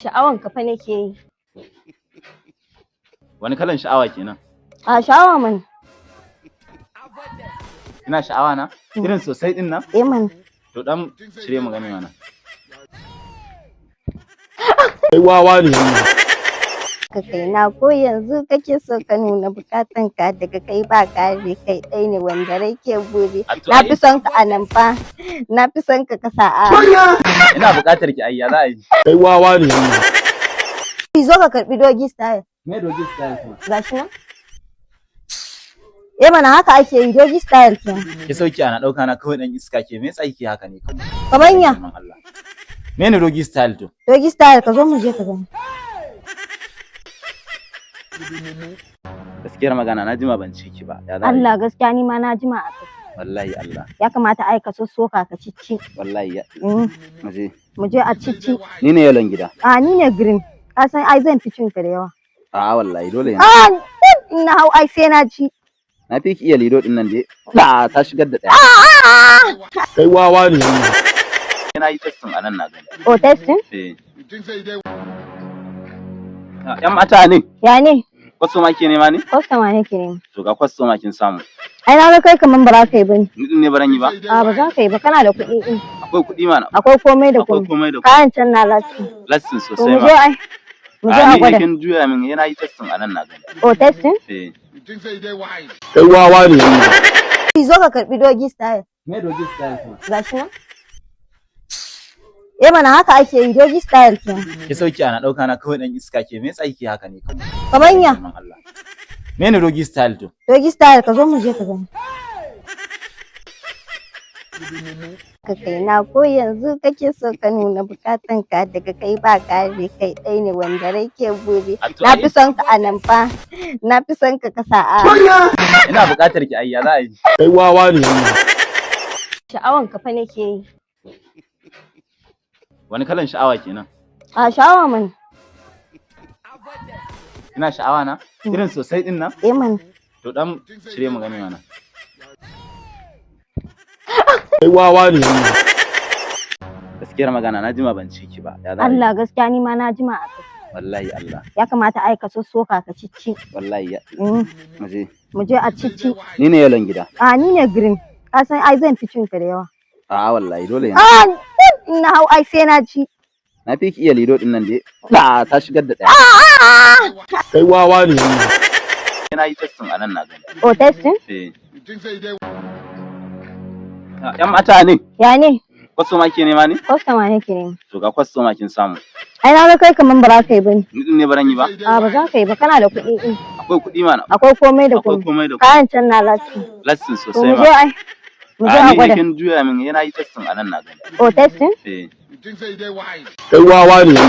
Sha'awan ka fa nake yi. Wani kalan sha'awa kenan? A sha'awa man. Ina sha'awa na? Irin sosai din nan? Eh man. To dan cire mu gani mana. Kai wawa ne. Ka kai na ko yanzu kake so ka nuna bukatan ka daga kai ba kare kai ɗai ne wanda rai ke buri. Na fi son ka a nan fa. Na fi son ka kasa a. Ina buƙatar ki ayya za a yi. Kai wawa ne. Zo ka karbi dogi style. Me dogi style kuma? Gashi nan. Eh mana haka ake yi dogi style ke. Ki sauki ana dauka na kawai dan iska ke me tsaki haka ne kuma. Kamanya. Me ne dogi style to? Dogi style ka zo mu je ka gani. Gaskiyar magana na jima ban ci ki ba. Allah gaskiya ni ma na jima a kai. Wallahi Allah. Ya kamata ai ka soka ka cicci. Wallahi ya. Muje. Mu je a cicci. Ni ne yalon gida. A ni ne green. Ka san ai zan fi cin ka da yawa. A wallahi dole ne. Ina hau ai sai na ci. Na fi ki iya lido din nan dai. Da ta shigar da ɗaya. Kai wawa ne. Na yi testing anan na gani. O testing? Eh. Yan mata ne? Ya ne? Kwastoma ke nema ne? Kwastoma ne ke nema. To ga kwastoma kin samu. Ai na ga kai kaman ba za ka yi bane. Ni din ne baran yi ba? A ba za ka yi ba kana da kuɗi din. Akwai kuɗi mana. Akwai komai da Akwai komai. komai da komai. Kayan can na lasting. Lasting To sosai mu ma. je ai. Mu je a Ni gwada. kin juya min yana yi testing anan na gani. O testing? Eh. Kai wawa ne. Zo ka karbi dogi style. Me dogi style kuma? Gashi nan. Eh mana haka ake yi dogi style ke. Ki sauki ana dauka na kawai dan iska ke me tsaki haka ne kuma. Kamanya. Me ne dogi style to? Dogi style ka zo mu je ka gani. Ka kai na ko yanzu kake so ka nuna bukatan ka daga kai ba kare kai ɗai ne wanda rai ke buri. Na fi son ka a nan fa. Na fi son ka kasa a. Ina buƙatar ki ayya za a yi. Kai wawa ne. Sha'awan ka fa nake yi. Wani kalan sha'awa kenan? A sha'awa man. Ina sha'awa na? Irin sosai din nan? Eh man. To dan cire mu gani mana. Kai wawa ne. Gaskiyar magana na jima ban ci ki ba. Allah gaskiya ni ma na jima a kai. Wallahi Allah. Ya kamata ai ka soka ka cicci. Wallahi ya. Muje. Mu je a cicci. Ni ne yalon gida. A ni ne green. Ka san ai zan fi cin ka da yawa. A wallahi dole ne. Ina hau ai sai na ci. Na fi ki iya lido din nan dai. Da ta shigar da ɗaya. Kai wawa ne. Yana yi testing anan na gani. O testing? Eh. Yan mata ne? Ya ne? Kwastoma ke nema ne? Kwastoma ne ke nema. To ga kwastoma kin samu. Ai na ga kai kaman ba za ka yi bane. Ni din ne baran yi ba? A ba za ka yi ba kana da kuɗi din. Akwai kuɗi mana. Akwai komai da Akwai komai. komai da komai. Kayan can na lasting. Lasting To sosai mu ma. je ai. Mu je a Ni gwada. kin juya min yana yi testing anan na gani. O testing? Eh. Kai wawa ne.